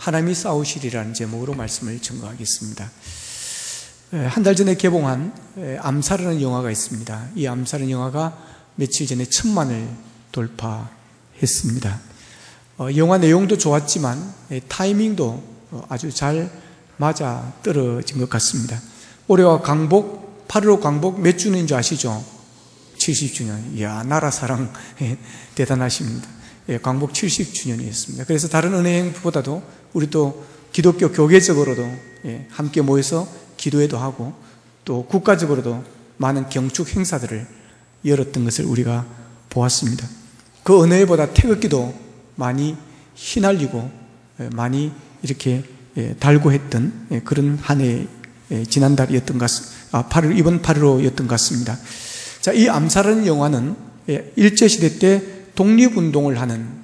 하나님이 싸우시리라는 제목으로 말씀을 증거하겠습니다. 한 달 전에 개봉한 암살하는 영화가 있습니다. 이 암살하는 영화가 며칠 전에 1000만을 돌파했습니다. 영화 내용도 좋았지만 타이밍도 아주 잘 맞아 떨어진 것 같습니다. 올해와 광복, 8.15 광복 몇 주년인 줄 아시죠? 70주년. 이야, 나라 사랑 대단하십니다. 광복 70주년이었습니다. 그래서 다른 은행보다도 우리 또 기독교 교계적으로도 함께 모여서 기도회도 하고 또 국가적으로도 많은 경축 행사들을 열었던 것을 우리가 보았습니다. 그 어느 해보다 태극기도 많이 휘날리고 많이 이렇게 달고 했던 그런 한 해 지난달이었던 것 같습니다. 이번 8.15였던 것 같습니다. 자, 이 암살하는 영화는 일제시대 때 독립운동을 하는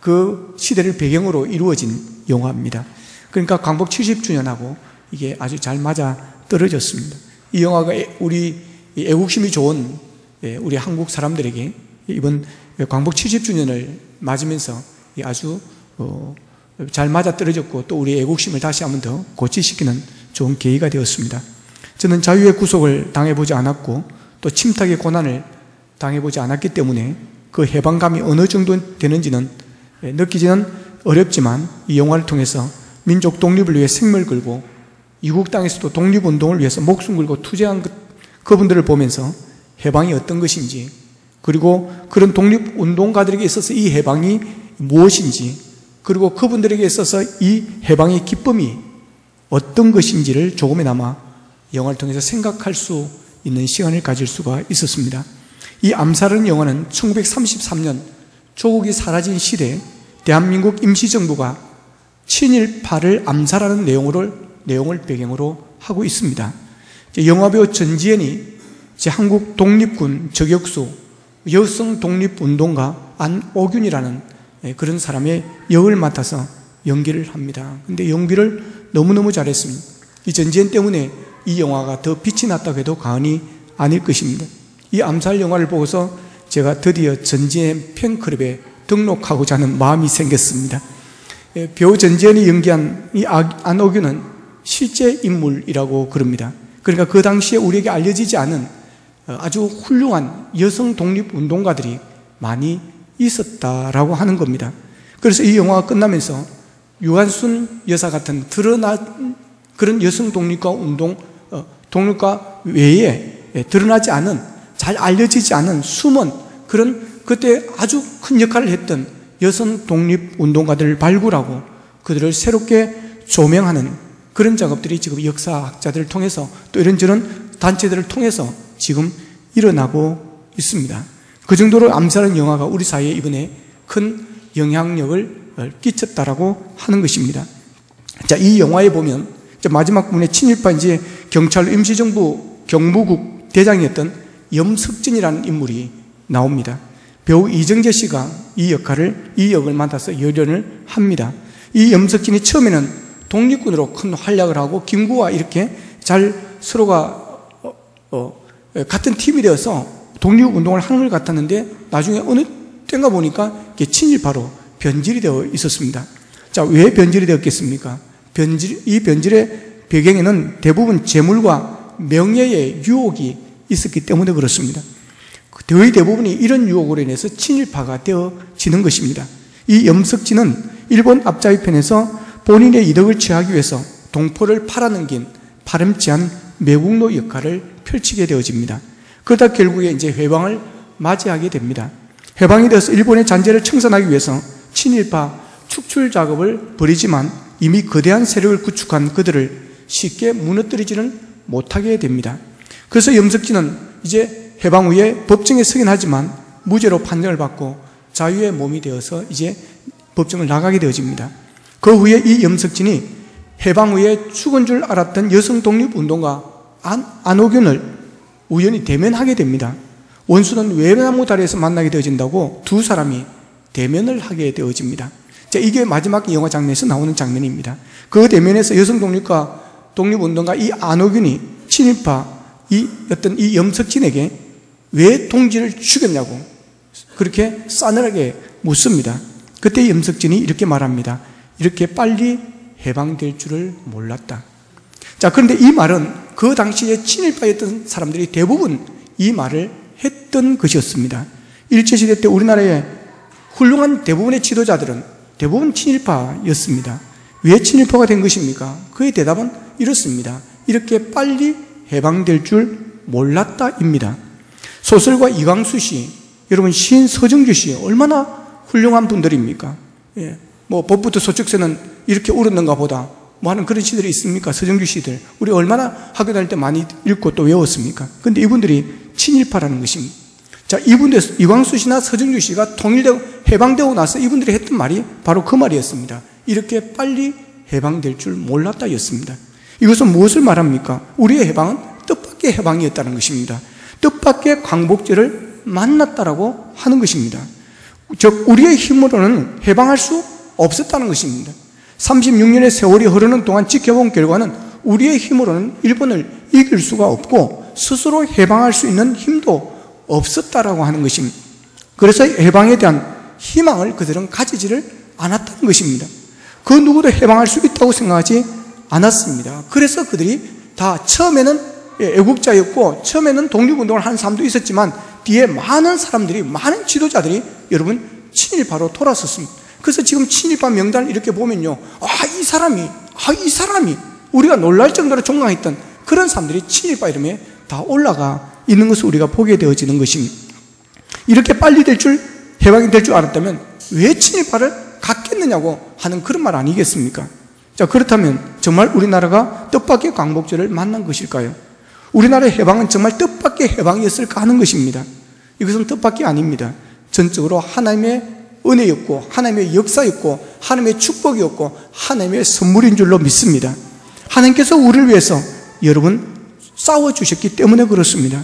그 시대를 배경으로 이루어진 영화입니다. 그러니까 광복 70주년하고 이게 아주 잘 맞아 떨어졌습니다. 이 영화가 우리 애국심이 좋은 우리 한국 사람들에게 이번 광복 70주년을 맞으면서 아주 잘 맞아 떨어졌고 또 우리 애국심을 다시 한번 더 고취시키는 좋은 계기가 되었습니다. 저는 자유의 구속을 당해보지 않았고 또 침탁의 고난을 당해보지 않았기 때문에 그 해방감이 어느 정도 되는지는 느끼지는 어렵지만 이 영화를 통해서 민족 독립을 위해 생명을 걸고 이국 땅에서도 독립운동을 위해서 목숨 걸고 투쟁한 그분들을 보면서 해방이 어떤 것인지 그리고 그런 독립운동가들에게 있어서 이 해방이 무엇인지 그리고 그분들에게 있어서 이 해방의 기쁨이 어떤 것인지를 조금이나마 영화를 통해서 생각할 수 있는 시간을 가질 수가 있었습니다. 이 암살하는 영화는 1933년 조국이 사라진 시대에 대한민국 임시정부가 친일파를 암살하는 내용을 배경으로 하고 있습니다. 영화배우 전지현이 한국 독립군 저격수 여성 독립운동가 안옥윤이라는 그런 사람의 역을 맡아서 연기를 합니다. 근데 연기를 너무너무 잘했습니다. 이 전지현 때문에 이 영화가 더 빛이 났다고 해도 과언이 아닐 것입니다. 이 암살 영화를 보고서 제가 드디어 전지현 팬클럽에 등록하고자 하는 마음이 생겼습니다. 배우 전지현이 연기한 이 안옥윤은 실제 인물이라고 그럽니다. 그러니까 그 당시에 우리에게 알려지지 않은 아주 훌륭한 여성 독립운동가들이 많이 있었다라고 하는 겁니다. 그래서 이 영화가 끝나면서 유한순 여사 같은 드러난 그런 여성 독립가 외에 드러나지 않은 잘 알려지지 않은 숨은 그런 그때 아주 큰 역할을 했던 여성 독립운동가들을 발굴하고 그들을 새롭게 조명하는 그런 작업들이 지금 역사학자들을 통해서 또 이런저런 단체들을 통해서 지금 일어나고 있습니다. 그 정도로 암살하는 영화가 우리 사회에 이번에 큰 영향력을 끼쳤다라고 하는 것입니다. 자, 이 영화에 보면 마지막 부분에 친일파 이제 경찰 임시정부 경무국 대장이었던 염석진이라는 인물이 나옵니다. 배우 이정재 씨가 이 역을 맡아서 열연을 합니다. 이 염석진이 처음에는 독립군으로 큰 활약을 하고 김구와 이렇게 잘 서로가 같은 팀이 되어서 독립운동을 하는 것 같았는데 나중에 어느 때인가 보니까 친일파로 변질이 되어 있었습니다. 자, 왜 변질이 되었겠습니까? 이 변질의 배경에는 대부분 재물과 명예의 유혹이 있었기 때문에 그렇습니다. 거의 대부분이 이런 유혹으로 인해서 친일파가 되어지는 것입니다. 이 염석진은 일본 압자위편에서 본인의 이득을 취하기 위해서 동포를 팔아넘긴 파렴치한 매국노 역할을 펼치게 되어집니다. 그러다 결국에 이제 해방을 맞이하게 됩니다. 해방이 되어서 일본의 잔재를 청산하기 위해서 친일파 축출 작업을 벌이지만 이미 거대한 세력을 구축한 그들을 쉽게 무너뜨리지는 못하게 됩니다. 그래서 염석진은 이제 해방 후에 법정에 서긴 하지만 무죄로 판정을 받고 자유의 몸이 되어서 이제 법정을 나가게 되어집니다. 그 후에 이 염석진이 해방 후에 죽은 줄 알았던 여성 독립운동가 안옥윤을 우연히 대면하게 됩니다. 원수는 외나무 다리에서 만나게 되어진다고 두 사람이 대면을 하게 되어집니다. 자, 이게 마지막 영화 장면에서 나오는 장면입니다. 그 대면에서 여성 독립운동가 이 안옥윤이 친일파 이 염석진에게 왜 동지를 죽였냐고 그렇게 싸늘하게 묻습니다. 그때 염석진이 이렇게 말합니다. 이렇게 빨리 해방될 줄을 몰랐다. 자, 그런데 이 말은 그 당시에 친일파였던 사람들이 대부분 이 말을 했던 것이었습니다. 일제시대 때 우리나라의 훌륭한 대부분의 지도자들은 대부분 친일파였습니다. 왜 친일파가 된 것입니까? 그의 대답은 이렇습니다. 이렇게 빨리 해방될 줄 몰랐다입니다. 소설가 이광수 씨, 여러분 시인 서정주 씨 얼마나 훌륭한 분들입니까? 예, 뭐 법부터 소축새는 이렇게 울었는가 보다 뭐 하는 그런 시들이 있습니까? 서정주 씨들 우리 얼마나 학교 다닐 때 많이 읽고 또 외웠습니까? 근데 이분들이 친일파라는 것입니다. 자, 이분들 이광수 씨나 서정주 씨가 통일되고 해방되고 나서 이분들이 했던 말이 바로 그 말이었습니다. 이렇게 빨리 해방될 줄 몰랐다였습니다. 이것은 무엇을 말합니까? 우리의 해방은 뜻밖의 해방이었다는 것입니다. 뜻밖의 광복절을 만났다라고 하는 것입니다. 즉 우리의 힘으로는 해방할 수 없었다는 것입니다. 36년의 세월이 흐르는 동안 지켜본 결과는 우리의 힘으로는 일본을 이길 수가 없고 스스로 해방할 수 있는 힘도 없었다라고 하는 것입니다. 그래서 해방에 대한 희망을 그들은 가지지를 않았다는 것입니다. 그 누구도 해방할 수 있다고 생각하지 않았습니다. 그래서 그들이 다 처음에는 애국자였고 처음에는 독립운동을 하는 사람도 있었지만 뒤에 많은 사람들이, 많은 지도자들이 여러분 친일파로 돌아섰습니다. 그래서 지금 친일파 명단을 이렇게 보면요, 이 사람이 우리가 놀랄 정도로 존경했던 그런 사람들이 친일파 이름에 다 올라가 있는 것을 우리가 보게 되어지는 것입니다. 이렇게 빨리 될 줄, 해방이 될 줄 알았다면 왜 친일파를 갖겠느냐고 하는 그런 말 아니겠습니까? 자, 그렇다면 정말 우리나라가 뜻밖의 광복절을 만난 것일까요? 우리나라의 해방은 정말 뜻밖의 해방이었을까 하는 것입니다. 이것은 뜻밖이 아닙니다. 전적으로 하나님의 은혜였고 하나님의 역사였고 하나님의 축복이었고 하나님의 선물인 줄로 믿습니다. 하나님께서 우리를 위해서 여러분 싸워주셨기 때문에 그렇습니다.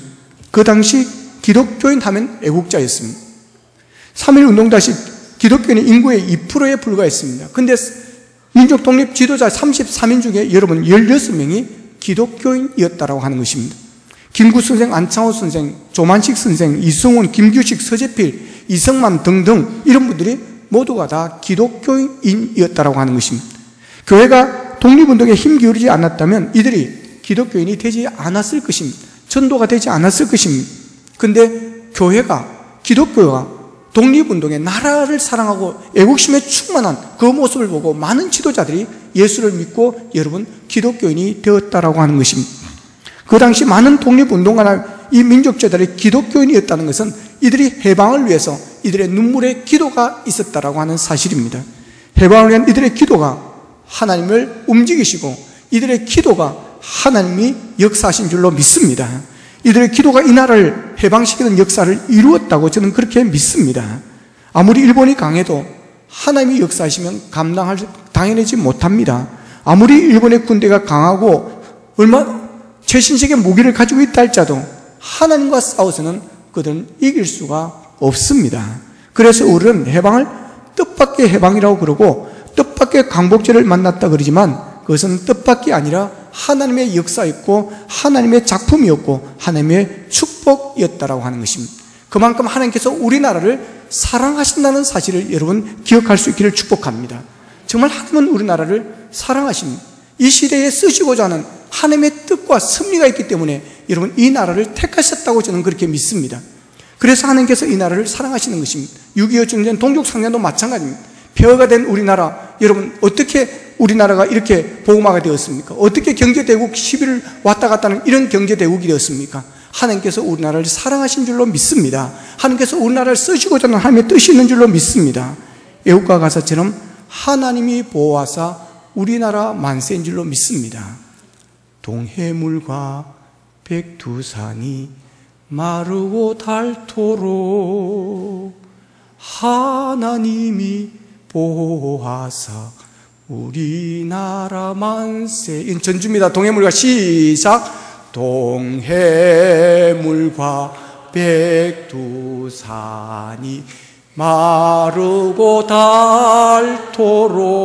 그 당시 기독교인 하면 애국자였습니다. 3.1운동 당시 기독교인의 인구의 2%에 불과했습니다. 근데 민족 독립 지도자 33인 중에 여러분 16명이 기독교인이었다고 하는 것입니다. 김구 선생, 안창호 선생, 조만식 선생, 이승훈, 김규식, 서재필, 이성만 등등 이런 분들이 모두가 다 기독교인이었다고 하는 것입니다. 교회가 독립운동에 힘 기울이지 않았다면 이들이 기독교인이 되지 않았을 것입니다. 전도가 되지 않았을 것입니다. 그런데 교회가, 기독교가 독립운동에 나라를 사랑하고 애국심에 충만한 그 모습을 보고 많은 지도자들이 예수를 믿고 여러분 기독교인이 되었다라고 하는 것입니다. 그 당시 많은 독립운동가나 이 민족제들이 기독교인이었다는 것은 이들이 해방을 위해서 이들의 눈물의 기도가 있었다라고 하는 사실입니다. 해방을 위한 이들의 기도가 하나님을 움직이시고 이들의 기도가 하나님이 역사하신 줄로 믿습니다. 이들의 기도가 이 나라를 해방시키는 역사를 이루었다고 저는 그렇게 믿습니다. 아무리 일본이 강해도 하나님이 역사하시면 당해내지 못합니다. 아무리 일본의 군대가 강하고 최신식의 무기를 가지고 있다 할지라도 하나님과 싸워서는 그들은 이길 수가 없습니다. 그래서 우리는 해방을 뜻밖의 해방이라고 그러고 뜻밖의 광복절을 만났다 그러지만 그것은 뜻밖이 아니라 하나님의 역사였고 하나님의 작품이었고 하나님의 축복이었다라고 하는 것입니다. 그만큼 하나님께서 우리나라를 사랑하신다는 사실을 여러분 기억할 수 있기를 축복합니다. 정말 하나님은 우리나라를 사랑하십니다. 이 시대에 쓰시고자 하는 하나님의 뜻과 섭리가 있기 때문에 여러분 이 나라를 택하셨다고 저는 그렇게 믿습니다. 그래서 하나님께서 이 나라를 사랑하시는 것입니다. 6.25 전쟁 동족상련도 마찬가지입니다. 폐허가 된 우리나라, 여러분 어떻게 우리나라가 이렇게 복음화가 되었습니까? 어떻게 경제대국 10일 왔다 갔다 하는 이런 경제대국이 되었습니까? 하나님께서 우리나라를 사랑하신 줄로 믿습니다. 하나님께서 우리나라를 쓰시고자 하는 하나님의 뜻이 있는 줄로 믿습니다. 애국가 가사처럼 하나님이 보호하사 우리나라 만세인 줄로 믿습니다. 동해물과 백두산이 마르고 닳도록 하나님이 보호하사 우리나라 만세. 이건 전주입니다. 동해물과 시작. 동해물과 백두산이 마르고 닳도록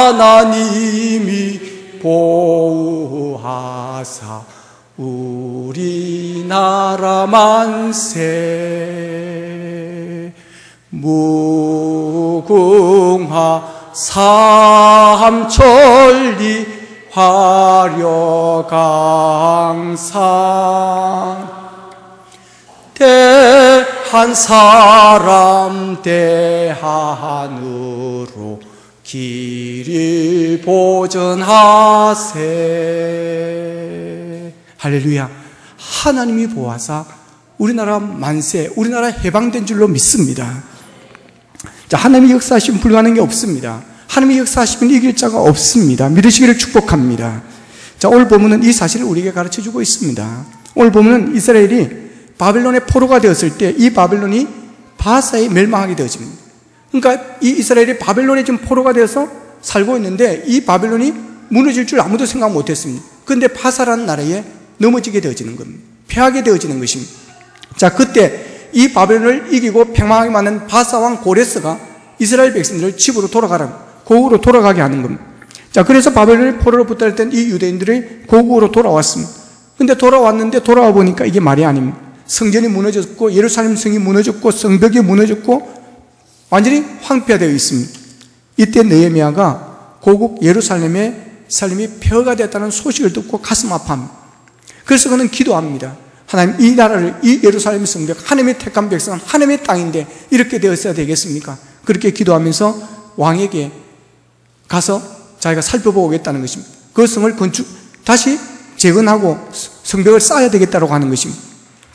하나님이 보호하사 우리나라 만세. 무궁화 삼천리 화려강산 대한 사람 대한으로 길이 보전하세. 할렐루야. 하나님이 보아사 우리나라 만세, 우리나라 해방된 줄로 믿습니다. 자, 하나님이 역사하시면 불가능한 게 없습니다. 하나님이 역사하시면 이길 자가 없습니다. 믿으시기를 축복합니다. 자, 오늘 본문은 이 사실을 우리에게 가르쳐주고 있습니다. 오늘 본문은 이스라엘이 바벨론의 포로가 되었을 때 이 바벨론이 바사에 멸망하게 되어집니다. 그러니까 이 이스라엘이 바벨론에 지금 포로가 되어서 살고 있는데 이 바벨론이 무너질 줄 아무도 생각 못했습니다. 그런데 바사라는 나라에 넘어지게 되어지는 겁니다. 패하게 되어지는 것입니다. 자, 그때 이 바벨론을 이기고 팽망하게 만든 바사왕 고레스가 이스라엘 백성들을 집으로 돌아가라, 고국으로 돌아가게 하는 겁니다. 자, 그래서 바벨론의 포로로 붙들릴 땐 이 유대인들이 고국으로 돌아왔습니다. 근데 돌아왔는데 돌아와 보니까 이게 말이 아닙니다. 성전이 무너졌고 예루살렘 성이 무너졌고 성벽이 무너졌고 완전히 황폐화되어 있습니다. 이때 느헤미야가 고국 예루살렘의 살림이 폐허가 됐다는 소식을 듣고 가슴 아파합니다. 그래서 그는 기도합니다. 하나님, 이 나라를, 이 예루살렘 성벽, 하나님의 택한 백성은 하나님의 땅인데 이렇게 되었어야 되겠습니까? 그렇게 기도하면서 왕에게 가서 자기가 살펴보고 오겠다는 것입니다. 그 성을 다시 재건하고 성벽을 쌓아야 되겠다고 하는 것입니다.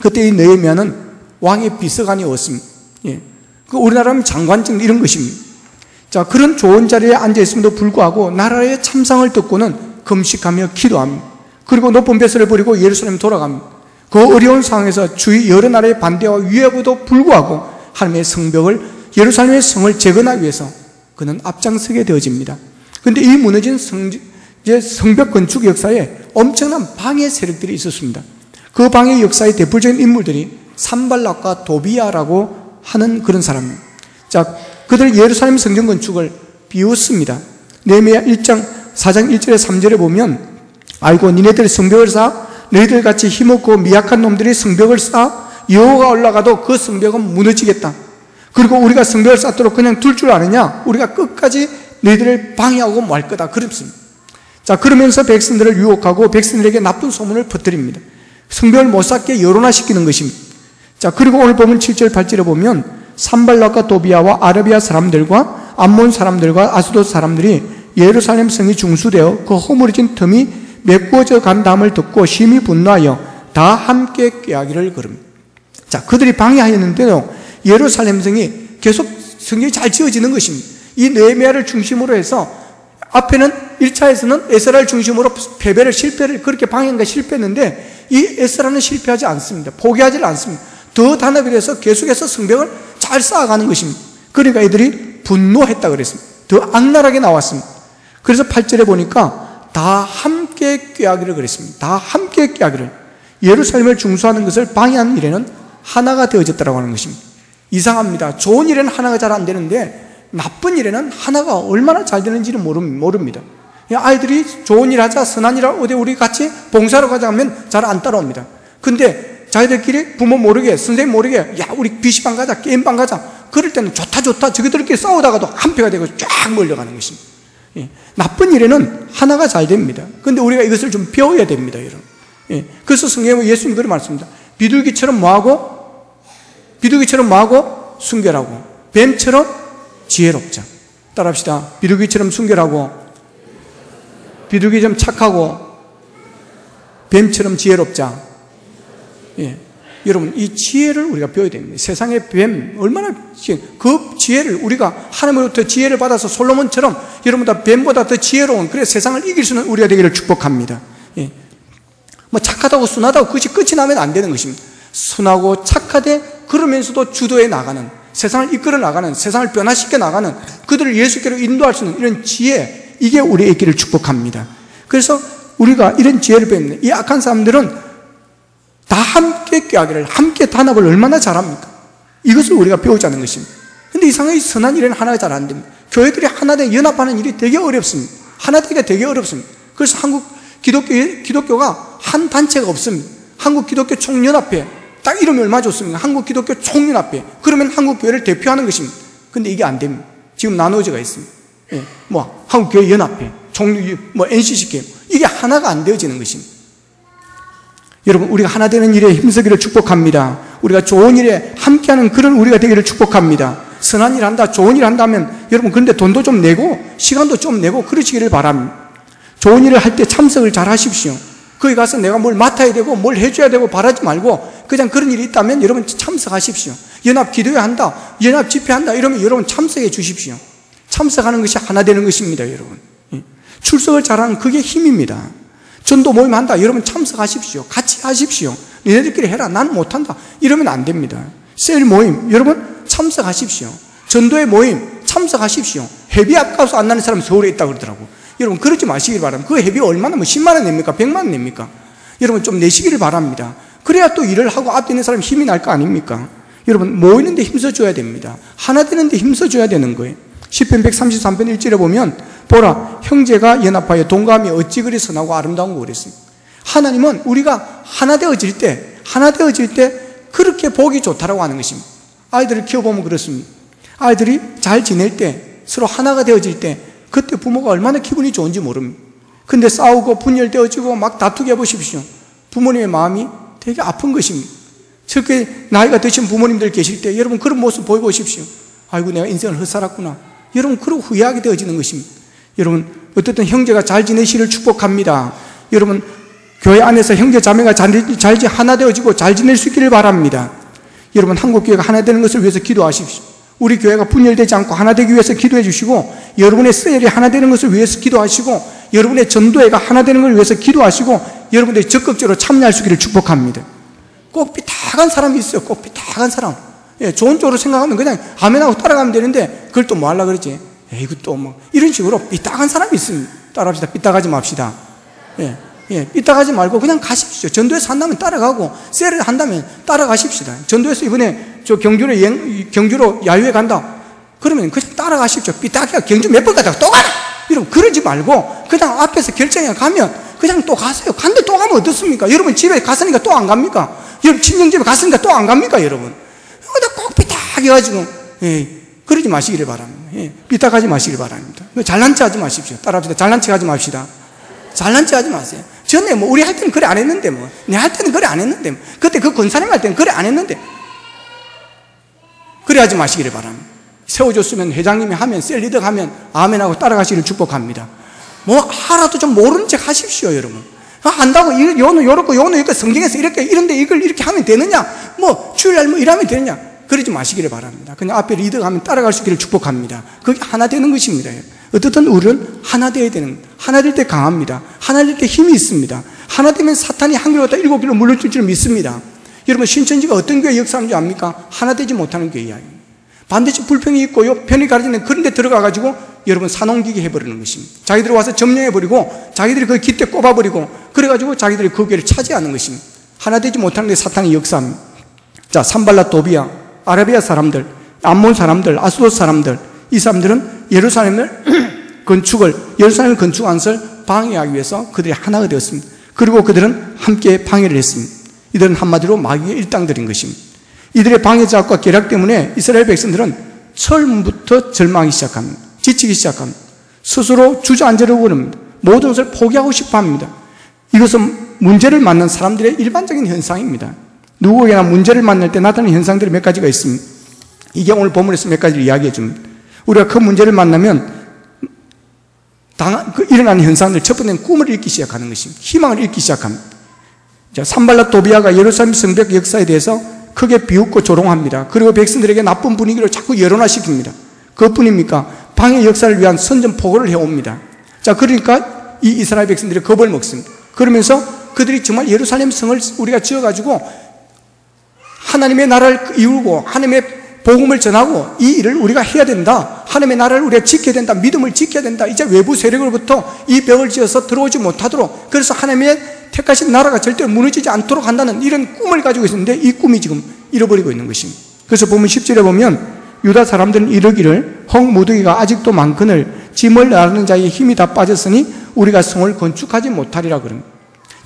그때 이 느헤미야는 왕의 비서관이었습니다. 예. 그 우리나라는 장관직 이런 것입니다. 자, 그런 좋은 자리에 앉아있음에도 불구하고 나라의 참상을 듣고는 금식하며 기도합니다. 그리고 높은 벼슬을 버리고 예루살렘에 돌아갑니다. 그 어려운 상황에서 주위 여러 나라의 반대와 위협에도 불구하고 하나님의 성벽을, 예루살렘의 성을 재건하기 위해서 그는 앞장서게 되어집니다. 그런데 이 무너진 성벽 건축 역사에 엄청난 방해 세력들이 있었습니다. 그 방해 역사의 대표적인 인물들이 산발락과 도비야라고 하는 그런 사람입니다. 자, 그들 예루살렘 성전 건축을 비웃습니다. 느헤미야 1장 4장 1절에 3절에 보면, 아이고 니네들 성벽을 쌓아 너희들 같이 힘없고 미약한 놈들이 성벽을 쌓아 여호와가 올라가도 그 성벽은 무너지겠다. 그리고 우리가 성벽을 쌓도록 그냥 둘 줄 아느냐? 우리가 끝까지 너희들을 방해하고 말 거다. 그렇습니다. 자, 그러면서 백성들을 유혹하고 백성들에게 나쁜 소문을 퍼뜨립니다. 성벽을 못 쌓게 여론화시키는 것입니다. 자, 그리고 오늘 보면 7절 8절에 보면 산발락과 도비야와 아라비아 사람들과 암몬 사람들과 아수돗 사람들이 예루살렘 성이 중수되어 그 허물어진 틈이 메꾸어져 간다음을 듣고 심히 분노하여 다 함께 꾀하기를 걸음니다. 자, 그들이 방해하였는데도 예루살렘 성이 계속 성경이 잘 지어지는 것입니다. 이 느헤미야를 중심으로 해서 앞에는 1차에서는 에스라를 중심으로 실패를 그렇게 방해한 게 실패했는데 이 에스라는 실패하지 않습니다. 포기하지 않습니다. 더 단합이 돼서 계속해서 성벽을 잘 쌓아가는 것입니다. 그러니까 애들이 분노했다 그랬습니다. 더 악랄하게 나왔습니다. 그래서 8절에 보니까 다 함께 꾀하기를 그랬습니다. 다 함께 꾀하기를. 예루살렘을 중수하는 것을 방해한 일에는 하나가 되어졌다고 하는 것입니다. 이상합니다. 좋은 일에는 하나가 잘 안 되는데 나쁜 일에는 하나가 얼마나 잘 되는지는 모릅니다. 아이들이 좋은 일 하자, 선한 일 하자, 어디 우리 같이 봉사로 가자 하면 잘 안 따라옵니다. 근데 자기들끼리 부모 모르게, 선생님 모르게, 야, 우리 PC방 가자, 게임방 가자. 그럴 때는 좋다, 저기들끼리 싸우다가도 한패가 되고 쫙 몰려가는 것입니다. 예. 나쁜 일에는 하나가 잘 됩니다. 근데 우리가 이것을 좀 배워야 됩니다, 여러분. 예. 그래서 성경에 예수님 그런 말씀입니다. 비둘기처럼 뭐하고? 순결하고, 뱀처럼 지혜롭자. 따라합시다. 비둘기처럼 순결하고, 비둘기처럼 착하고, 뱀처럼 지혜롭자. 예. 여러분, 이 지혜를 우리가 배워야 됩니다. 세상의 뱀, 얼마나 그 지혜를 우리가 하나님으로부터 지혜를 받아서 솔로몬처럼 여러분보다 뱀보다 더 지혜로운, 그래 세상을 이길 수 있는 우리가 되기를 축복합니다. 예. 뭐 착하다고 순하다고 그것이 끝이 나면 안 되는 것입니다. 순하고 착하되 그러면서도 주도해 나가는, 세상을 이끌어 나가는, 세상을 변화시켜 나가는, 그들을 예수께로 인도할 수 있는 이런 지혜, 이게 우리의 있기를 축복합니다. 그래서 우리가 이런 지혜를 배웁니다. 이 악한 사람들은 다 함께 꾀하기를, 함께 단합을 얼마나 잘합니까? 이것을 우리가 배우자는 것입니다. 근데 이상하게 선한 일에는 하나가 잘 안 됩니다. 교회들이 하나 되 연합하는 일이 되게 어렵습니다. 하나 되기가 되게 어렵습니다. 그래서 한국 기독교가 한 단체가 없습니다. 한국 기독교 총연합회, 딱 이름이 얼마나 좋습니까? 한국 기독교 총연합회. 그러면 한국 교회를 대표하는 것입니다. 근데 이게 안 됩니다. 지금 나누어져가 있습니다. 예, 뭐 한국 교회 연합회, 뭐 NCCK 이게 하나가 안 되어지는 것입니다. 여러분, 우리가 하나 되는 일에 힘쓰기를 축복합니다. 우리가 좋은 일에 함께하는 그런 우리가 되기를 축복합니다. 선한 일 한다, 좋은 일 한다면 여러분, 그런데 돈도 좀 내고 시간도 좀 내고 그러시기를 바랍니다. 좋은 일을 할 때 참석을 잘 하십시오. 거기 가서 내가 뭘 맡아야 되고 뭘 해줘야 되고 바라지 말고 그냥 그런 일이 있다면 여러분 참석하십시오. 연합 기도회 한다, 연합 집회한다 이러면 여러분 참석해 주십시오. 참석하는 것이 하나 되는 것입니다. 여러분, 출석을 잘하는 그게 힘입니다. 전도 모임 한다, 여러분 참석하십시오. 같이 하십시오. 너네들끼리 해라, 나는 못한다 이러면 안 됩니다. 셀 모임 여러분 참석하십시오. 전도의 모임 참석하십시오. 회비 아까워서 안 나는 사람 서울에 있다고 그러더라고. 여러분 그러지 마시길 바랍니다. 그 회비 얼마나, 뭐 10만 원 냅니까? 100만 원 냅니까? 여러분 좀 내시기를 바랍니다. 그래야 또 일을 하고 앞에 있는 사람 힘이 날 거 아닙니까? 여러분 모이는데 힘써줘야 됩니다. 하나 되는데 힘써줘야 되는 거예요. 시편 133편 1절에 보면 보라, 형제가 연합하여 동감이 어찌 그리 선하고 아름다운 거 그랬습니다. 하나님은 우리가 하나 되어질 때 그렇게 보기 좋다라고 하는 것입니다. 아이들을 키워보면 그렇습니다. 아이들이 잘 지낼 때, 서로 하나가 되어질 때 그때 부모가 얼마나 기분이 좋은지 모릅니다. 근데 싸우고 분열되어지고 막 다투게 해보십시오. 부모님의 마음이 되게 아픈 것입니다. 저렇게 나이가 드신 부모님들 계실 때 여러분 그런 모습 보여보십시오. 아이고 내가 인생을 헛살았구나. 여러분 그러고 후회하게 되어지는 것입니다. 여러분 어쨌든 형제가 잘 지내시기를 축복합니다. 여러분 교회 안에서 형제 자매가 잘 하나 되어지고 잘 지낼 수 있기를 바랍니다. 여러분 한국교회가 하나 되는 것을 위해서 기도하십시오. 우리 교회가 분열되지 않고 하나 되기 위해서 기도해 주시고, 여러분의 셀이 하나 되는 것을 위해서 기도하시고, 여러분의 전도회가 하나 되는 것을 위해서 기도하시고, 여러분들이 적극적으로 참여할 수 있기를 축복합니다. 꼭 삐딱한 사람이 있어요. 꼭 삐딱한 사람. 예, 좋은 쪽으로 생각하면 그냥 아멘하고 따라가면 되는데 그걸 또 뭐 하려고 그러지? 이거 또 뭐 이런 식으로 삐딱한 사람이 있습니다. 따라합시다. 삐딱하지 맙시다. 삐딱하지 말고 그냥 가십시오. 전도에서 한다면 따라가고, 셀을 한다면 따라가십시다. 전도에서 이번에 저 경주로 야유회 간다. 그러면 그냥 따라가십시오. 삐딱이야. 경주 몇 번 가다가 또 가라! 여러분, 그러지 말고 그냥 앞에서 결정해 가면 그냥 또 가세요. 간데 또 가면 어떻습니까? 여러분 집에 갔으니까 또 안 갑니까? 여러분 친정집에 갔으니까 또 안 갑니까? 여러분. 꼭 삐딱해가지고, 그러지 마시기를 바랍니다. 삐딱하지 마시기를 바랍니다. 잘난 체 하지 마십시오. 따라합시다. 잘난 체 하지 맙시다. 잘난 체 하지 마세요. 전에 뭐 우리 할 때는 그래 안 했는데 뭐, 내 할 때는 그래 안 했는데 뭐, 그때 그 권사님 할 때는 그래 안 했는데, 그래 하지 마시기를 바랍니다. 세워줬으면 회장님이 하면, 셀 리더가 하면 아멘하고 따라가시기를 축복합니다. 뭐 하나도 좀 모르는 척 하십시오. 여러분 안다고 요는 요렇고 요는 이렇게 성경에서 이렇게 이런데 이걸 이렇게 하면 되느냐, 뭐 주일날 뭐 이러면 되느냐, 그러지 마시기를 바랍니다. 그냥 앞에 리더가 하면 따라갈 수 있기를 축복합니다. 그게 하나 되는 것입니다. 어떻든 우리는 하나 되어야 되는, 하나 될 때 강합니다. 하나 될 때 힘이 있습니다. 하나 되면 사탄이 한 길로 갔다 7길로 물러줄 줄 믿습니다. 여러분 신천지가 어떤 교회 역사하는 줄 압니까? 하나 되지 못하는 교회야. 반드시 불평이 있고요, 편이 가려지는 그런 데 들어가가지고 여러분 산홍기게 해버리는 것입니다. 자기들이 와서 점령해버리고 자기들이 그 깃대 꼽아버리고 그래가지고 자기들이 그 교회를 차지하는 것입니다. 하나 되지 못하는 데 사탄이 역사합니다. 자, 산발랏 도비아, 아라비아 사람들, 암몬 사람들, 아수도 사람들, 이 사람들은 예루살렘을 건축한 것을 방해하기 위해서 그들이 하나가 되었습니다. 그리고 그들은 함께 방해를 했습니다. 이들은 한마디로 마귀의 일당들인 것입니다. 이들의 방해작과 계략 때문에 이스라엘 백성들은 처음부터 절망하기 시작합니다. 지치기 시작합니다. 스스로 주저앉으려고 합니다. 모든 것을 포기하고 싶어 합니다. 이것은 문제를 만난 사람들의 일반적인 현상입니다. 누구에게나 문제를 만날 때 나타나는 현상들이 몇 가지가 있습니다. 이게 오늘 본문에서 몇 가지를 이야기해 줍니다. 우리가 그 문제를 만나면 일어나는 현상들, 첫 번째는 꿈을 잃기 시작하는 것입니다. 희망을 잃기 시작합니다. 자, 산발랏 도비아가 예루살렘 성벽 역사에 대해서 크게 비웃고 조롱합니다. 그리고 백성들에게 나쁜 분위기를 자꾸 열어놔시킵니다. 그것뿐입니까? 방해 역사를 위한 선전포고를 해옵니다. 자, 그러니까 이 이스라엘 백성들이 겁을 먹습니다. 그러면서 그들이 정말 예루살렘 성을 우리가 지어가지고 하나님의 나라를 이루고 하나님의 복음을 전하고 이 일을 우리가 해야 된다. 하나님의 나라를 우리가 지켜야 된다. 믿음을 지켜야 된다. 이제 외부 세력으로부터 이 벽을 지어서 들어오지 못하도록, 그래서 하나님의 택하신 나라가 절대 무너지지 않도록 한다는 이런 꿈을 가지고 있었는데 이 꿈이 지금 잃어버리고 있는 것입니다. 그래서 보면 10절에 보면 유다 사람들은 이르기를 헝 무더기가 아직도 많거늘 짐을 나르는 자의 힘이 다 빠졌으니 우리가 성을 건축하지 못하리라 그럽니다.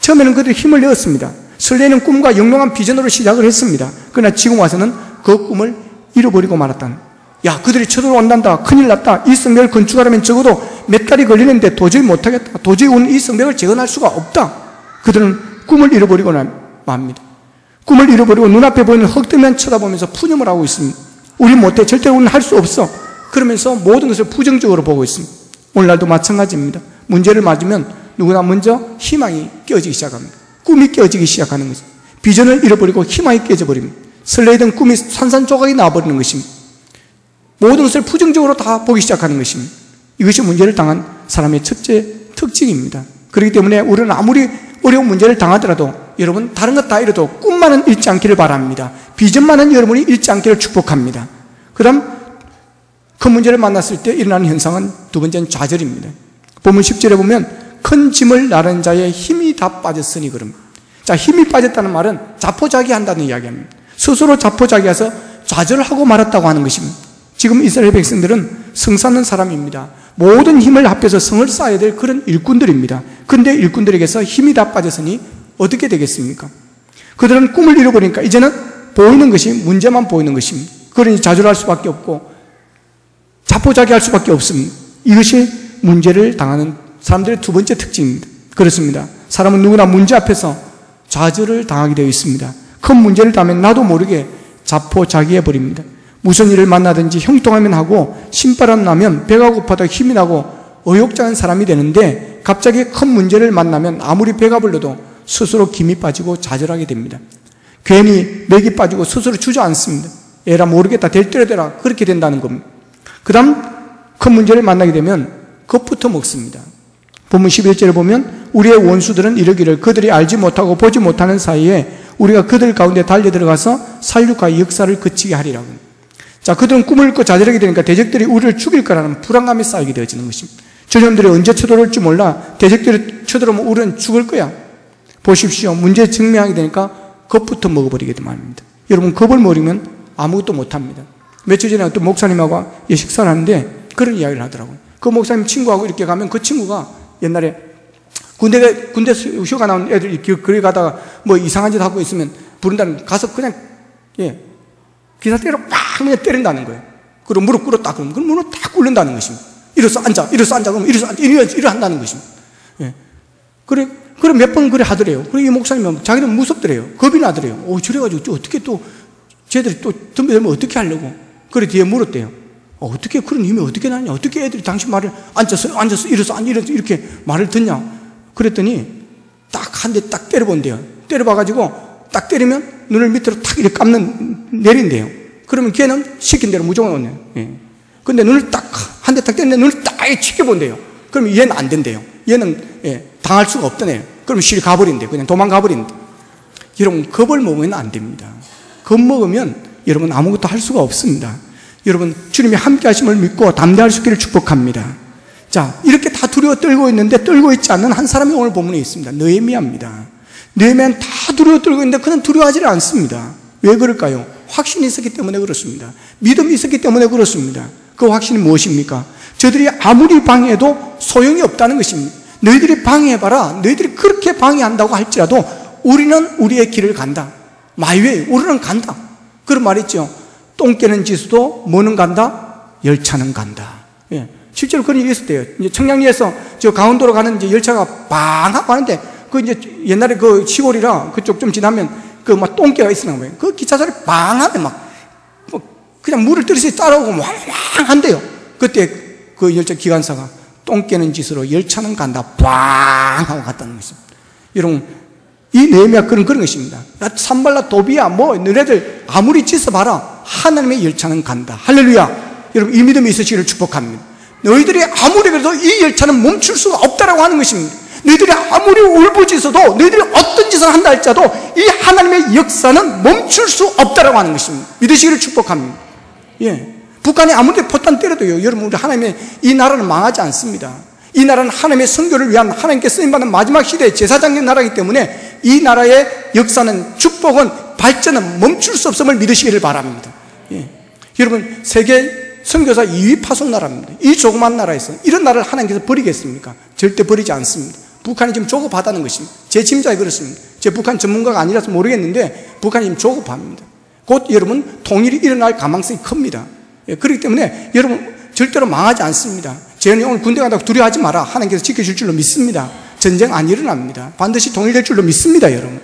처음에는 그들이 힘을 내었습니다. 설레는 꿈과 영롱한 비전으로 시작을 했습니다. 그러나 지금 와서는 그 꿈을 잃어버리고 말았다는, 야, 그들이 쳐들어온단다, 큰일 났다, 이 성벽을 건축하려면 적어도 몇 달이 걸리는데 도저히 못하겠다, 도저히 오늘 이 성벽을 재건할 수가 없다. 그들은 꿈을 잃어버리고 맙니다. 꿈을 잃어버리고 눈앞에 보이는 흙들만 쳐다보면서 푸념을 하고 있습니다. 우리 못해, 절대로 우리는 할 수 없어, 그러면서 모든 것을 부정적으로 보고 있습니다. 오늘날도 마찬가지입니다. 문제를 맞으면 누구나 먼저 희망이 깨어지기 시작합니다. 꿈이 깨어지기 시작하는 거죠. 비전을 잃어버리고 희망이 깨져버립니다. 설레이던 꿈이 산산조각이 나와버리는 것입니다. 모든 것을 부정적으로 다 보기 시작하는 것입니다. 이것이 문제를 당한 사람의 첫째 특징입니다. 그렇기 때문에 우리는 아무리 어려운 문제를 당하더라도 여러분, 다른 것 다 잃어도 꿈만은 잃지 않기를 바랍니다. 비전만은 여러분이 잃지 않기를 축복합니다. 그 다음 큰 문제를 만났을 때 일어나는 현상은 두 번째는 좌절입니다. 본문 10절에 보면 큰 짐을 나른 자의 힘이 다 빠졌으니 그럼. 자, 힘이 빠졌다는 말은 자포자기한다는 이야기입니다. 스스로 자포자기해서 좌절하고 말았다고 하는 것입니다. 지금 이스라엘 백성들은 성 쌓는 사람입니다. 모든 힘을 합해서 성을 쌓아야 될 그런 일꾼들입니다. 그런데 일꾼들에게서 힘이 다 빠졌으니 어떻게 되겠습니까? 그들은 꿈을 잃어버리니까 이제는 보이는 것이 문제만 보이는 것입니다. 그러니 좌절할 수밖에 없고 자포자기할 수밖에 없습니다. 이것이 문제를 당하는 사람들의 두 번째 특징입니다. 그렇습니다. 사람은 누구나 문제 앞에서 좌절을 당하게 되어 있습니다. 큰 문제를 당하면 나도 모르게 자포자기해버립니다. 무슨 일을 만나든지 형통하면 하고 신바람 나면 배가 고파도 힘이 나고 의욕장한 사람이 되는데 갑자기 큰 문제를 만나면 아무리 배가 불러도 스스로 김이 빠지고 좌절하게 됩니다. 괜히 맥이 빠지고 스스로 주저앉습니다. 에라 모르겠다, 될 대로 되라, 그렇게 된다는 겁니다. 그 다음 큰 문제를 만나게 되면 겁부터 먹습니다. 본문 11절에 보면 우리의 원수들은 이르기를 그들이 알지 못하고 보지 못하는 사이에 우리가 그들 가운데 달려 들어가서 살육과 역사를 그치게 하리라고. 자, 그들은 꿈을 잃고 좌절하게 되니까 대적들이 우리를 죽일 거라는 불안감이 쌓이게 되어지는 것입니다. 저놈들이 언제 쳐들어올지 몰라. 대적들이 쳐들어오면 우리는 죽을 거야. 보십시오. 문제에 직면하게 되니까 겁부터 먹어버리게 됩니다. 여러분, 겁을 먹으면 아무것도 못합니다. 며칠 전에 어떤 목사님하고 식사를 하는데 그런 이야기를 하더라고요. 그 목사님 친구하고 이렇게 가면 그 친구가 옛날에 군대 휴가 나온 애들이 거기 가다가 뭐 이상한 짓 하고 있으면 부른다는, 가서 그냥, 기사 때려 팍 그냥 때린다는 거예요. 그리고 무릎 꿇었다 그러면 그 무릎 딱 꿇는다는 것입니다. 일어서 앉아 그러면 일어서 앉아, 이러 한다는 것입니다. 그래 몇 번 그래 하더래요. 그리고 이 목사님은 자기는 무섭더래요. 겁이 나더래요. 저래가지고 어떻게 또 쟤들이 또 덤벼들면 어떻게 하려고. 그래 뒤에 물었대요. 어떻게 그런 힘이 어떻게 나냐? 어떻게 애들이 당신 말을 앉아서 일어서 이렇게 말을 듣냐? 그랬더니 딱 한 대 딱 때려본대요. 때려봐가지고 딱 때리면 눈을 밑으로 탁 이렇게 내린대요. 그러면 걔는 시킨 대로 무조건 오네요. 근데 눈을 딱 한 대 딱 때리는데 눈을 딱 치켜본대요. 그러면 얘는 안 된대요. 얘는 당할 수가 없다네요. 그러면 실 가버린대요. 그냥 도망가버린대. 여러분, 겁을 먹으면 안 됩니다. 겁 먹으면 여러분 아무것도 할 수가 없습니다. 여러분, 주님이 함께 하심을 믿고 담대할 수 있기를 축복합니다. 자, 이렇게 다 두려워 떨고 있는데 떨고 있지 않는 한 사람이 오늘 본문에 있습니다. 느헤미야입니다. 느헤미야는 다 두려워 떨고 있는데 그는 두려워하지 않습니다. 왜 그럴까요? 확신이 있었기 때문에 그렇습니다. 믿음이 있었기 때문에 그렇습니다. 그 확신이 무엇입니까? 저들이 아무리 방해해도 소용이 없다는 것입니다. 너희들이 방해해봐라. 너희들이 그렇게 방해한다고 할지라도 우리는 우리의 길을 간다. 마이웨이, 우리는 간다. 그런 말 있죠. 똥 깨는 지수도 뭐는 간다? 열차는 간다. 실제로 그런 일이 있었대요. 이제 청량리에서 저 강원도로 가는 이제 열차가 빵 하고 가는데 그 이제 옛날에 그 시골이라 그쪽 좀 지나면 그 막 똥개가 있었나 봐요. 그 기차 소리 빵 하면 막 그냥 물을 뜨듯이 따라오고 왕왕 한대요. 그때 그 열차 기관사가 똥 깨는 짓으로 열차는 간다. 빵 하고 갔다는 것입니다. 여러분, 이 느헤미야 그런 것입니다. 산발라 도비야 뭐 너네들 아무리 찢어봐라. 하나님의 열차는 간다. 할렐루야. 여러분, 이 믿음이 있으시기를 축복합니다. 너희들이 아무리 그래도 이 열차는 멈출 수가 없다라고 하는 것입니다. 너희들이 아무리 울부짖어도 너희들이 어떤 짓을 한다 할지라도 이 하나님의 역사는 멈출 수 없다라고 하는 것입니다. 믿으시기를 축복합니다. 북한이 아무리 포탄 때려도요, 여러분, 우리 하나님의 이 나라는 망하지 않습니다. 이 나라는 하나님의 선교를 위한 하나님께 쓰임받는 마지막 시대의 제사장의 나라이기 때문에 이 나라의 역사는, 축복은, 발전은 멈출 수 없음을 믿으시기를 바랍니다. 여러분, 세계 선교사 2위 파송 나라입니다. 이 조그만 나라에서 이런 나라를 하나님께서 버리겠습니까? 절대 버리지 않습니다. 북한이 지금 조급하다는 것입니다. 제 짐작이 그렇습니다. 제 북한 전문가가 아니라서 모르겠는데 북한이 조급합니다. 곧 여러분 통일이 일어날 가망성이 큽니다. 그렇기 때문에 여러분 절대로 망하지 않습니다. 재현이 오늘 군대 간다고 두려워하지 마라. 하나님께서 지켜줄 줄로 믿습니다. 전쟁 안 일어납니다. 반드시 통일될 줄로 믿습니다. 여러분,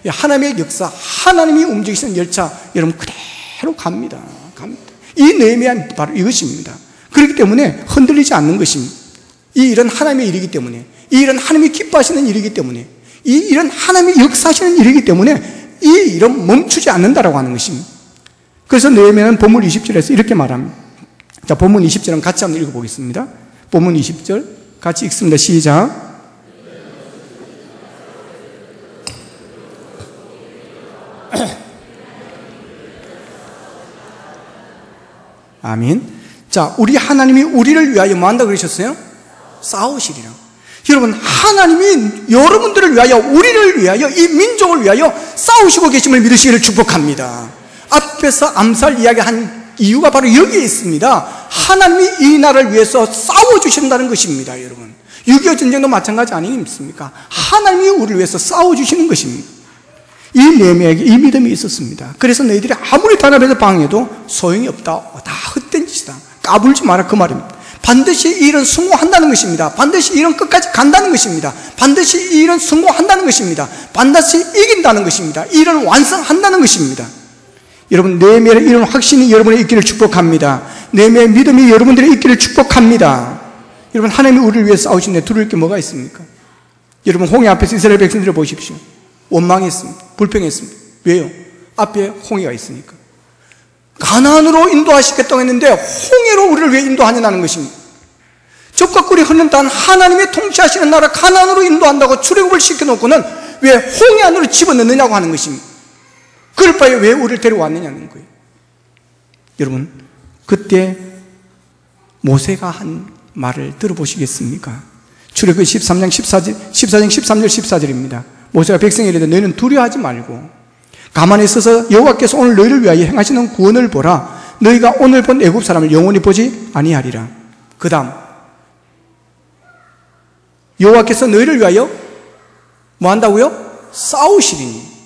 하나님의 역사, 하나님이 움직이시는 열차 여러분 그대로 갑니다. 이 내면이 바로 이것입니다. 그렇기 때문에 흔들리지 않는 것입니다. 이 일은 하나님의 일이기 때문에, 이 일은 하나님이 기뻐하시는 일이기 때문에, 이 일은 하나님이 역사하시는 일이기 때문에 이 일은 멈추지 않는다라고 하는 것입니다. 그래서 느헤미야는 본문 20절에서 이렇게 말합니다. 자, 본문 20절은 같이 한번 읽어보겠습니다. 본문 20절 같이 읽습니다. 시작. 아멘. 자, 우리 하나님이 우리를 위하여 뭐 한다 그러셨어요? 싸우시리라. 여러분, 하나님이 여러분들을 위하여, 우리를 위하여, 이 민족을 위하여 싸우시고 계심을 믿으시기를 축복합니다. 앞에서 암살 이야기한 이유가 바로 여기에 있습니다. 하나님이 이 나라를 위해서 싸워주신다는 것입니다. 여러분, 6.25 전쟁도 마찬가지 아니겠습니까? 하나님이 우리를 위해서 싸워주시는 것입니다. 이 느헤미야에게 이 믿음이 있었습니다. 그래서 너희들이 아무리 단합해서 방해도 소용이 없다. 다 헛된 짓이다. 까불지 마라, 그 말입니다. 반드시 이 일은 성공한다는 것입니다. 반드시 이 일은 끝까지 간다는 것입니다. 반드시 이 일은 성공한다는 것입니다. 반드시 이긴다는 것입니다. 이 일은 완성한다는 것입니다. 여러분, 느헤미야의 이런 확신이 여러분의 있기를 축복합니다. 느헤미야의 믿음이 여러분들의 있기를 축복합니다. 여러분, 하나님이 우리를 위해 싸우시는데 두려울 게 뭐가 있습니까? 여러분, 홍해 앞에서 이스라엘 백성들을 보십시오. 원망했습니다. 불평했습니다. 왜요? 앞에 홍해가 있으니까. 가나안으로 인도하시겠다고 했는데 홍해로 우리를 왜 인도하냐는 것입니다. 적과 꿀이 흐르는 땅, 하나님의 통치하시는 나라 가나안으로 인도한다고 출애굽을 시켜놓고는 왜 홍해 안으로 집어넣느냐고 하는 것입니다. 그럴 바에 왜 우리를 데려왔느냐는 거예요. 여러분, 그때 모세가 한 말을 들어보시겠습니까? 출애굽 13장 13절 14절입니다. 모세가 백성에게 이르되 너희는 두려워하지 말고 가만히 있어서 여호와께서 오늘 너희를 위하여 행하시는 구원을 보라. 너희가 오늘 본 애굽 사람을 영원히 보지 아니하리라. 그 다음, 여호와께서 너희를 위하여 뭐 한다고요? 싸우시리니.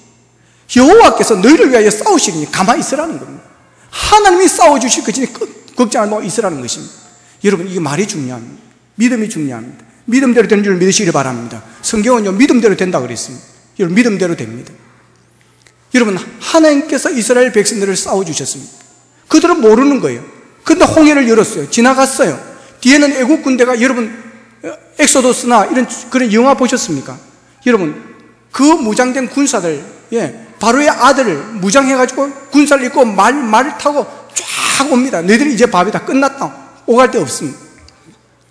여호와께서 너희를 위하여 싸우시리니 가만히 있으라는 겁니다. 하나님이 싸워주실 것이니 걱정하지 말고 있으라는 것입니다. 여러분, 이게 말이 중요합니다. 믿음이 중요합니다. 믿음대로 되는 줄 믿으시기를 바랍니다. 성경은요, 믿음대로 된다 그랬습니다. 여러분, 믿음대로 됩니다. 여러분, 하나님께서 이스라엘 백성들을 싸워주셨습니다. 그들은 모르는 거예요. 근데 홍해를 열었어요. 지나갔어요. 뒤에는 애국 군대가, 여러분, 엑소더스나 이런 그런 영화 보셨습니까? 여러분, 그 무장된 군사들, 바로의 아들을 무장해가지고 군사를 입고 말 타고 쫙 옵니다. 너희들이 이제 밥이 다 끝났다. 오갈 데 없습니다.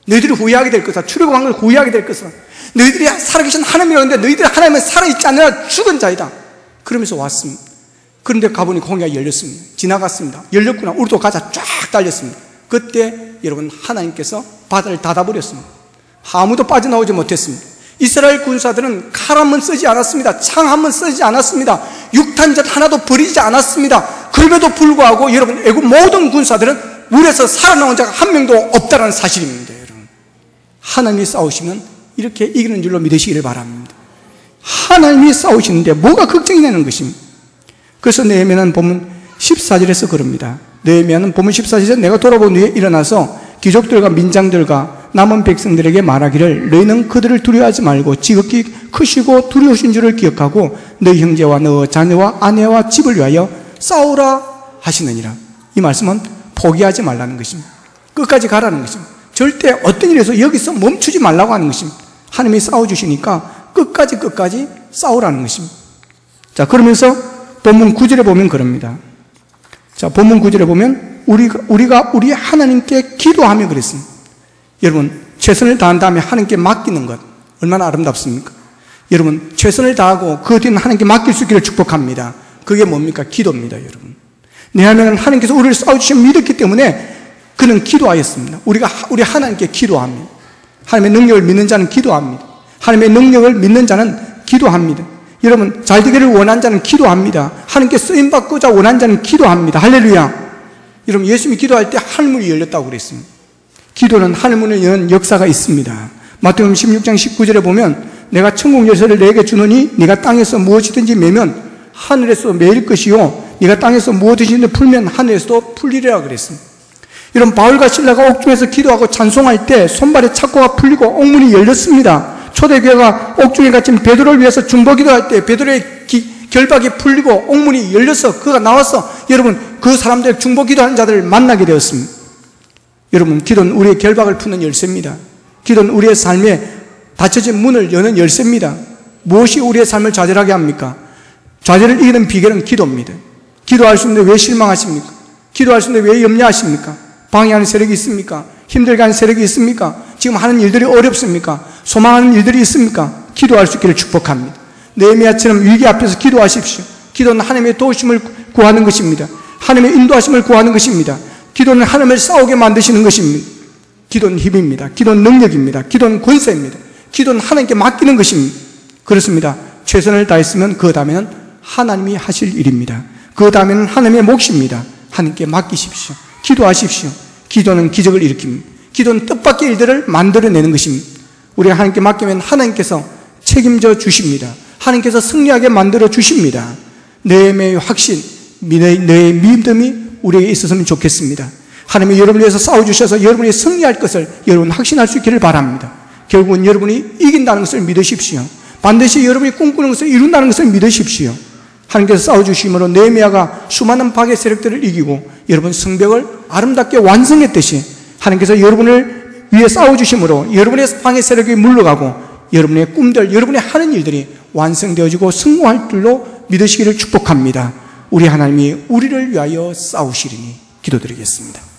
너희들이 후회하게 될 것이다. 출애굽한 걸 후회하게 될 것이다. 너희들이 살아계신 하나님이라고 하는데 너희들이 하나님은 살아있지 않느라 죽은 자이다. 그러면서 왔습니다. 그런데 가보니 홍해가 열렸습니다. 지나갔습니다. 열렸구나. 우리도 가자. 쫙 달렸습니다. 그때 여러분, 하나님께서 바다를 닫아버렸습니다. 아무도 빠져나오지 못했습니다. 이스라엘 군사들은 칼 한 번 쓰지 않았습니다. 창 한 번 쓰지 않았습니다. 육탄전 하나도 버리지 않았습니다. 그럼에도 불구하고 여러분, 애국 모든 군사들은 물에서 살아나온 자가 한 명도 없다는 사실입니다. 여러분, 하나님이 싸우시면 이렇게 이기는 줄로 믿으시기를 바랍니다. 하나님이 싸우시는데 뭐가 걱정이 되는 것입니다. 그래서 느헤미야는 본문 14절에서 그럽니다. 느헤미야는 본문 14절에서 내가 돌아본 후에 일어나서 귀족들과 민장들과 남은 백성들에게 말하기를 너희는 그들을 두려워하지 말고 지극히 크시고 두려우신 줄을 기억하고 너희 형제와 너 자녀와 아내와 집을 위하여 싸우라 하시느니라. 이 말씀은 포기하지 말라는 것입니다. 끝까지 가라는 것입니다. 절대 어떤 일에서 여기서 멈추지 말라고 하는 것입니다. 하나님이 싸워주시니까 끝까지 싸우라는 것입니다. 자, 그러면서 본문 9절에 보면 그럽니다. 자, 본문 9절에 보면 우리가 우리 하나님께 기도하며 그랬습니다. 여러분, 최선을 다한 다음에 하나님께 맡기는 것 얼마나 아름답습니까? 여러분, 최선을 다하고 그 뒤는 하나님께 맡길 수 있기를 축복합니다. 그게 뭡니까? 기도입니다. 여러분, 왜냐하면 하나님께서 우리를 싸워주시면 믿었기 때문에 그는 기도하였습니다. 우리 하나님께 기도합니다. 하나님의 능력을 믿는 자는 기도합니다. 하나님의 능력을 믿는 자는 기도합니다. 여러분, 잘되기를 원하는 자는 기도합니다. 하나님께 쓰임받고자 원하는 자는 기도합니다. 할렐루야. 여러분, 예수님이 기도할 때 하늘문이 열렸다고 그랬습니다. 기도는 하늘문을 여는 역사가 있습니다. 마태복음 16장 19절에 보면 내가 천국 열쇠를 내게 주노니 네가 땅에서 무엇이든지 매면 하늘에서 매일 것이요 네가 땅에서 무엇이든지 풀면 하늘에서도 풀리리라 그랬습니다. 이런 바울과 실라가 옥중에서 기도하고 찬송할 때 손발에 착고가 풀리고 옥문이 열렸습니다. 초대교회가 옥중에 갇힌 베드로를 위해서 중보기도할 때 베드로의 결박이 풀리고 옥문이 열려서 그가 나와서 여러분 그 사람들 중보기도하는 자들을 만나게 되었습니다. 여러분 기도는 우리의 결박을 푸는 열쇠입니다. 기도는 우리의 삶에 닫혀진 문을 여는 열쇠입니다. 무엇이 우리의 삶을 좌절하게 합니까? 좌절을 이기는 비결은 기도입니다. 기도할 수 있는데 왜 실망하십니까? 기도할 수 있는데 왜 염려하십니까? 방해하는 세력이 있습니까? 힘들게 하는 세력이 있습니까? 지금 하는 일들이 어렵습니까? 소망하는 일들이 있습니까? 기도할 수 있기를 축복합니다. 느헤미야처럼 위기 앞에서 기도하십시오. 기도는 하나님의 도우심을 구하는 것입니다. 하나님의 인도하심을 구하는 것입니다. 기도는 하나님을 싸우게 만드시는 것입니다. 기도는 힘입니다. 기도는 능력입니다. 기도는 권세입니다. 기도는 하나님께 맡기는 것입니다. 그렇습니다. 최선을 다했으면 그 다음에는 하나님이 하실 일입니다. 그 다음에는 하나님의 몫입니다. 하나님께 맡기십시오. 기도하십시오. 기도는 기적을 일으킵니다. 기도는 뜻밖의 일들을 만들어내는 것입니다. 우리가 하나님께 맡기면 하나님께서 책임져 주십니다. 하나님께서 승리하게 만들어 주십니다. 느헤미야의 확신, 너의 믿음이 우리에게 있었으면 좋겠습니다. 하나님이 여러분을 위해서 싸워주셔서 여러분이 승리할 것을 여러분 확신할 수 있기를 바랍니다. 결국은 여러분이 이긴다는 것을 믿으십시오. 반드시 여러분이 꿈꾸는 것을 이룬다는 것을 믿으십시오. 하나님께서 싸워주심으로 느헤미야가 수많은 박의 세력들을 이기고 여러분 성벽을 아름답게 완성했듯이 하나님께서 여러분을 위해 싸워주심으로 여러분의 방의 세력이 물러가고 여러분의 꿈들, 여러분의 하는 일들이 완성되어지고 성공할 줄로 믿으시기를 축복합니다. 우리 하나님이 우리를 위하여 싸우시리니 기도드리겠습니다.